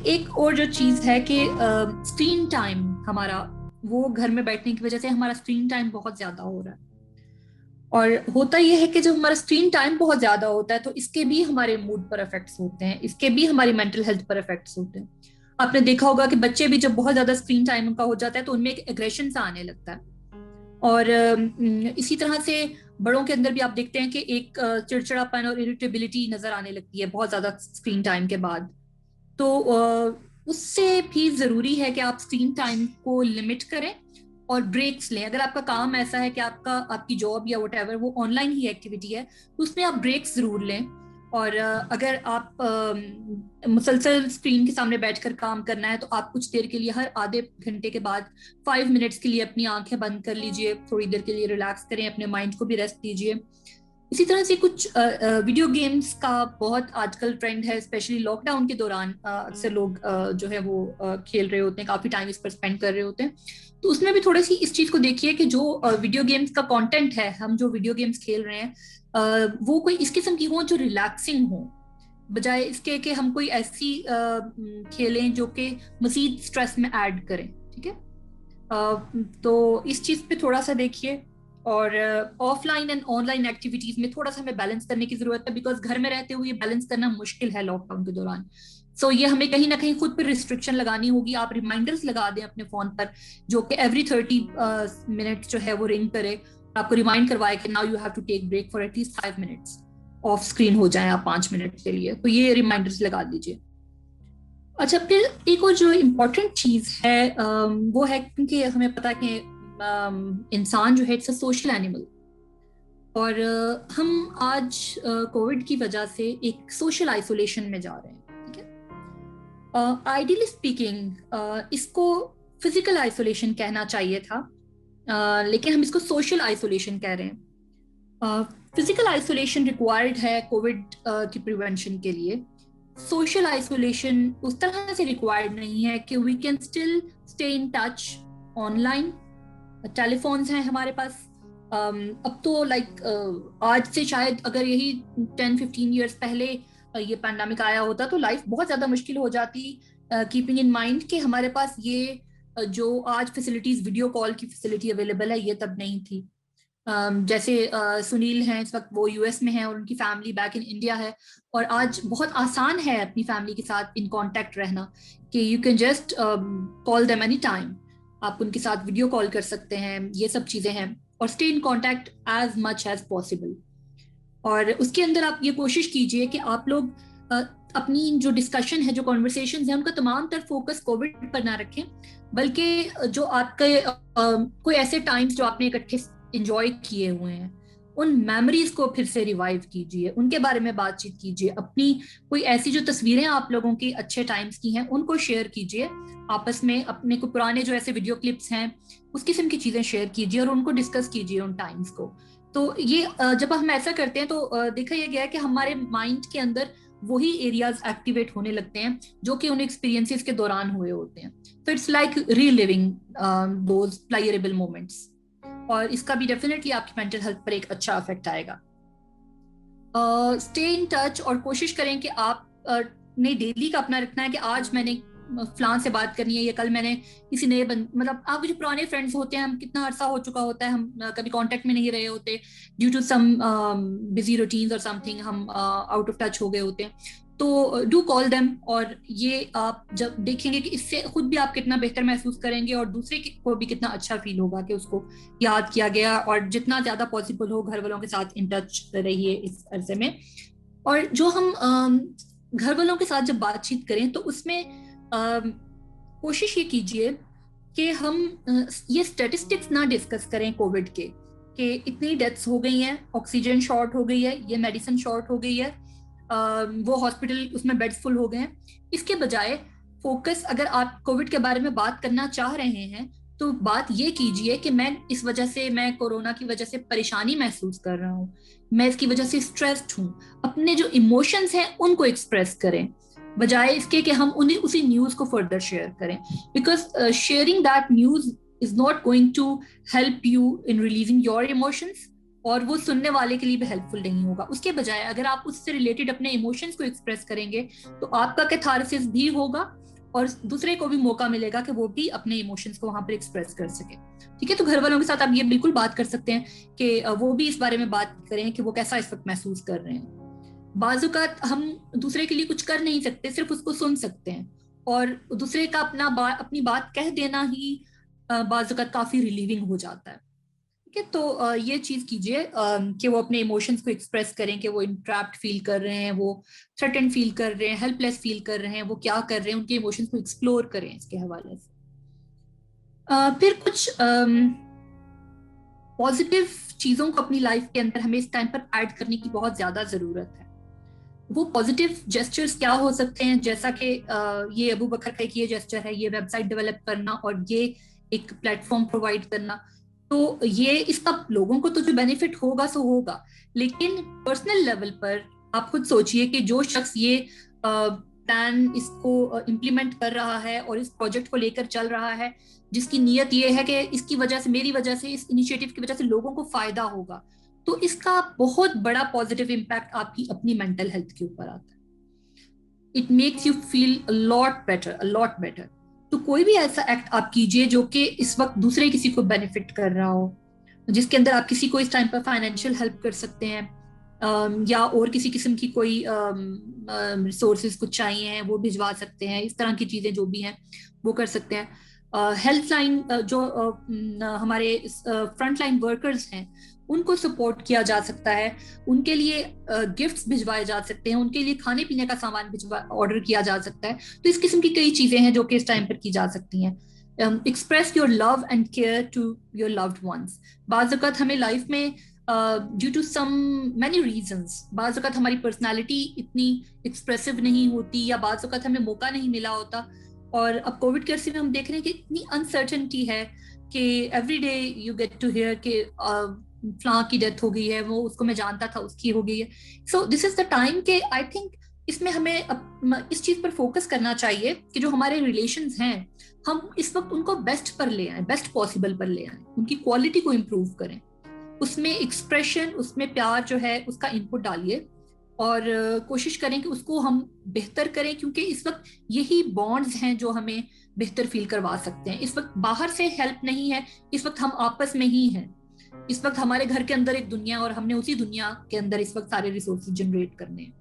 एक और जो चीज है कि स्क्रीन टाइम हमारा, वो घर में बैठने की वजह से हमारा स्क्रीन टाइम बहुत ज्यादा हो रहा है। और होता यह है कि जब हमारा स्क्रीन टाइम बहुत ज्यादा होता है तो इसके भी हमारे मूड पर इफेक्ट्स होते हैं, इसके भी हमारी मेंटल हेल्थ पर इफेक्ट्स होते हैं। आपने देखा होगा कि बच्चे भी जब बहुत ज्यादा स्क्रीन टाइम उनका हो जाता है तो उनमें एक एग्रेशन सा आने लगता है। और इसी तरह से बड़ों के अंदर भी आप देखते हैं कि एक चिड़चिड़ापन और इरिटेबिलिटी नजर आने लगती है बहुत ज्यादा स्क्रीन टाइम के बाद। तो उससे भी जरूरी है कि आप स्क्रीन टाइम को लिमिट करें और ब्रेक्स लें। अगर आपका काम ऐसा है कि आपकी जॉब या व्हाटएवर वो ऑनलाइन ही एक्टिविटी है तो उसमें आप ब्रेक्स जरूर लें। और अगर आप मुसलसल स्क्रीन के सामने बैठकर काम करना है तो आप कुछ देर के लिए हर आधे घंटे के बाद 5 मिनट्स के लिए अपनी आंखें बंद कर लीजिए, थोड़ी देर के लिए रिलैक्स करें, अपने माइंड को भी रेस्ट दीजिए। इसी तरह से कुछ वीडियो गेम्स का बहुत आजकल ट्रेंड है, स्पेशली लॉकडाउन के दौरान अक्सर लोग जो है वो खेल रहे होते हैं, काफी टाइम इस पर स्पेंड कर रहे होते हैं। तो उसमें भी थोड़ी सी इस चीज को देखिए कि जो वीडियो गेम्स का कंटेंट है, हम जो वीडियो गेम्स खेल रहे हैं वो कोई इस किस्म की हो जो रिलैक्सिंग हो, बजाय इसके कि हम कोई ऐसी खेलें जो कि मजीद स्ट्रेस में ऐड करें। ठीक है, तो इस चीज पे थोड़ा सा देखिए। और ऑफलाइन एंड ऑनलाइन एक्टिविटीज में थोड़ा सा हमें बैलेंस करने की जरूरत है, बिकॉज घर में रहते हुए बैलेंस करना मुश्किल है लॉकडाउन के दौरान। ये हमें कहीं ना कहीं खुद पर रिस्ट्रिक्शन लगानी होगी। आप रिमाइंडर्स लगा दें अपने फोन पर जो कि एवरी 30 मिनट जो है वो रिंग करे, आपको रिमाइंड करवाए कि now you have to take break for at least 5 minutes, off screen हो जाए आप 5 मिनट के लिए। तो ये रिमाइंडर्स लगा दीजिए। अच्छा, फिर एक और जो इम्पोर्टेंट चीज है वो है, क्योंकि हमें पता है कि इंसान जो है इट्स अ सोशल एनिमल। और हम आज कोविड की वजह से एक सोशल आइसोलेशन में जा रहे हैं। ठीक है, आइडियली स्पीकिंग इसको फिजिकल आइसोलेशन कहना चाहिए था, लेकिन हम इसको सोशल आइसोलेशन कह रहे हैं। फिजिकल आइसोलेशन रिक्वायर्ड है कोविड की प्रिवेंशन के लिए। सोशल आइसोलेशन उस तरह से रिक्वायर्ड नहीं है कि we can still stay in touch online. Telephones हैं हमारे पास। अब तो आज से शायद अगर यही 10-15 ईयर्स पहले ये पैंडेमिक आया होता तो लाइफ बहुत ज़्यादा मुश्किल हो जाती, कीपिंग इन माइंड कि हमारे पास ये जो आज फैसिलिटीज़, वीडियो कॉल की फैसिलिटी अवेलेबल है, ये तब नहीं थी। जैसे सुनील हैं, इस वक्त वो यूएस में हैं और उनकी फैमिली बैक इन इंडिया है। और आज बहुत आसान है अपनी फैमिली के साथ इन कांटेक्ट रहना, कि you can just call them any time. आप उनके साथ वीडियो कॉल कर सकते हैं, ये सब चीज़ें हैं। और stay in contact as much as possible. और उसके अंदर आप ये कोशिश कीजिए कि आप लोग अपनी जो डिस्कशन है, जो कॉन्वर्सेशन है, उनका तमाम तर फोकस कोविड पर ना रखें, बल्कि जो आपके कोई ऐसे टाइम्स जो आपने इकट्ठे इंजॉय किए हुए हैं, उन मेमोरीज को फिर से रिवाइव कीजिए, उनके बारे में बातचीत कीजिए। अपनी कोई ऐसी जो तस्वीरें आप लोगों की अच्छे टाइम्स की हैं उनको शेयर कीजिए आपस में। अपने को पुराने जो ऐसे वीडियो क्लिप्स हैं उस किस्म की चीजें शेयर कीजिए और उनको डिस्कस कीजिए उन टाइम्स को। तो ये जब हम ऐसा करते हैं तो देखा यह गया है कि हमारे माइंड के अंदर वही एरियाज एक्टिवेट होने लगते हैं जो कि उन एक्सपीरियंसेस के दौरान हुए होते हैं। तो it's like reliving those playable moments. और इसका भी डेफिनेटली आपकी मेंटल हेल्थ पर एक अच्छा इफेक्ट आएगा। स्टे इन टच और कोशिश करें कि आप ने डेली का अपना रखना है कि आज मैंने फलां से बात करनी है, या कल मैंने किसी नए मतलब आप जो पुराने फ्रेंड्स होते हैं, हम कितना अरसा हो चुका होता है, हम कभी कांटेक्ट में नहीं रहे होते due to some busy routines और समथिंग, हम आउट ऑफ टच हो गए होते हैं। तो डू कॉल देम। और ये आप जब देखेंगे कि इससे खुद भी आप कितना बेहतर महसूस करेंगे और दूसरे को भी कितना अच्छा फील होगा कि उसको याद किया गया। और जितना ज्यादा पॉसिबल हो घर वालों के साथ इन टच रहिए इस अरसे में। और जो हम घर वालों के साथ जब बातचीत करें तो उसमें कोशिश ये कीजिए कि हम ये स्टैटिस्टिक्स ना डिस्कस करें कोविड के, कि इतनी डेथ्स हो गई हैं, ऑक्सीजन शॉर्ट हो गई है, ये मेडिसिन शॉर्ट हो गई है, वो हॉस्पिटल उसमें बेड्स फुल हो गए हैं। इसके बजाय फोकस, अगर आप कोविड के बारे में बात करना चाह रहे हैं तो बात ये कीजिए कि मैं इस वजह से, मैं कोरोना की वजह से परेशानी महसूस कर रहा हूँ, मैं इसकी वजह से स्ट्रेस्ड हूँ। अपने जो इमोशंस हैं उनको एक्सप्रेस करें, बजाय इसके कि हम उन्हें उसी न्यूज को फर्दर शेयर करें। Because sharing that news is not going to help you in releasing your emotions. और वो सुनने वाले के लिए भी हेल्पफुल नहीं होगा। उसके बजाय अगर आप उससे रिलेटेड अपने इमोशंस को एक्सप्रेस करेंगे तो आपका कैथारसिस भी होगा और दूसरे को भी मौका मिलेगा कि वो भी अपने इमोशंस को वहां पर एक्सप्रेस कर सके। ठीक है, तो घर वालों के साथ आप ये बिल्कुल बात कर सकते हैं कि वो भी इस बारे में बात करें कि वो कैसा इस वक्त महसूस कर रहे हैं। बाजुकात हम दूसरे के लिए कुछ कर नहीं सकते, सिर्फ उसको सुन सकते हैं, और दूसरे का अपनी बात कह देना ही बाजुकात काफी रिलीविंग हो जाता है। ठीक है, तो ये चीज कीजिए कि वो अपने इमोशंस को एक्सप्रेस करें कि वो इंट्रैप्ड फील कर रहे हैं, वो थ्रेटन फील कर रहे हैं, हेल्पलेस फील कर रहे हैं, वो क्या कर रहे हैं, उनके इमोशंस को एक्सप्लोर करें इसके हवाले से। फिर कुछ पॉजिटिव चीजों को अपनी लाइफ के अंदर हमें इस टाइम पर ऐड करने की बहुत ज्यादा जरूरत है। वो पॉजिटिव जेस्चर्स क्या हो सकते हैं, जैसा कि ये अबू बकर का एक ये जेस्चर है, ये वेबसाइट डेवलप करना और ये एक प्लेटफॉर्म प्रोवाइड करना। तो ये इसका लोगों को तो जो बेनिफिट होगा सो होगा, लेकिन पर्सनल लेवल पर आप खुद सोचिए कि जो शख्स ये प्लान इसको इम्प्लीमेंट कर रहा है और इस प्रोजेक्ट को लेकर चल रहा है, जिसकी नीयत ये है कि इसकी वजह से, मेरी वजह से, इस इनिशिएटिव की वजह से लोगों को फायदा होगा, तो इसका बहुत बड़ा पॉजिटिव इम्पैक्ट आपकी अपनी मेंटल हेल्थ के ऊपर आता है। It makes you feel a lot better, a lot better. तो कोई भी ऐसा एक्ट आप कीजिए जो कि इस वक्त दूसरे किसी को बेनिफिट कर रहा हो, जिसके अंदर आप किसी को इस टाइम पर फाइनेंशियल हेल्प कर सकते हैं, या और किसी किस्म की कोई रिसोर्सेज कुछ चाहिए हैं वो भिजवा सकते हैं, इस तरह की चीजें जो भी हैं वो कर सकते हैं। हेल्थ लाइन जो हमारे फ्रंट लाइन वर्कर्स हैं उनको सपोर्ट किया जा सकता है, उनके लिए गिफ्ट्स भिजवाए जा सकते हैं, उनके लिए खाने पीने का सामान ऑर्डर किया जा सकता है। तो इस किस्म की कई चीजें हैं जो कि इस टाइम पर की जा सकती हैं। Express your love and care to your loved ones. बाज़ वक़्त हमें लाइफ में due to some many reasons, बाज़ वक़्त हमारी पर्सनालिटी इतनी एक्सप्रेसिव नहीं होती, या बाज़ वक़्त हमें मौका नहीं मिला होता। और अब कोविड के अरसे में हम देख रहे हैं कि इतनी अनसर्टेनिटी है कि every day you get to hear कि फ्लां की डेथ हो गई है, वो उसको मैं जानता था उसकी हो गई है। So this is the time के आई थिंक इसमें हमें इस चीज पर फोकस करना चाहिए कि जो हमारे रिलेशंस हैं हम इस वक्त उनको बेस्ट पर ले आए, बेस्ट पॉसिबल पर ले आए, उनकी क्वालिटी को इम्प्रूव करें, उसमें एक्सप्रेशन, उसमें प्यार जो है उसका इनपुट डालिए और कोशिश करें कि उसको हम बेहतर करें, क्योंकि इस वक्त यही बॉन्ड्स हैं जो हमें बेहतर फील करवा सकते हैं। इस वक्त बाहर से हेल्प नहीं है, इस वक्त हम आपस में ही हैं। इस वक्त हमारे घर के अंदर एक दुनिया और हमने उसी दुनिया के अंदर इस वक्त सारे रिसोर्सेज जनरेट करने हैं।